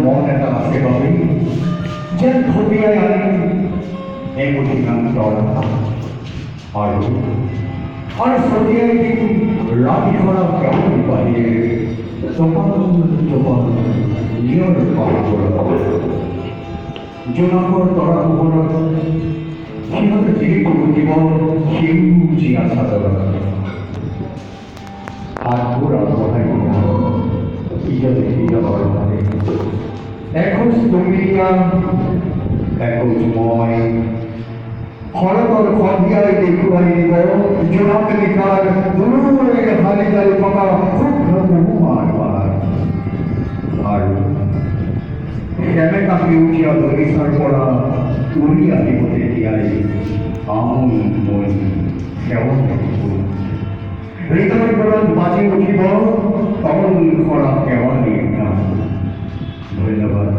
মন এটা আছে বাবে যেন থপিয়াই আনি এমুঠিমান তৰা আৰু ছটিয়াই দিম ৰাতিখনৰ কেৱল বাহিৰে টোপাল টোপাল নিয়ৰ পাৰ জোনাকৰ তৰা পোহৰত সিহঁত যিটো উঠিব সেউজীয়া চাদৰত হাতবোৰ আগবঢ়াই ইজনে সিজনৰ ভাৱে এখোজ তুমি এখোজ মই শৰতৰ সন্ধিয়াই দেখুৱাই দিব জোনাক নিশাৰ দূৰৰে হালি জাৰি থকা শুভ্ৰ মহুমাৰ পাৰ আৰু সেমেকা সেউজীয়া বাগিচাৰ পৰা উৰি আহিব তেতিয়াই আমোল মই সেৱা দেখিব হৃদয় ঘৰত বাজি উঠিব তল কৰা কেৱালীৰ গান ধন্যবাদ।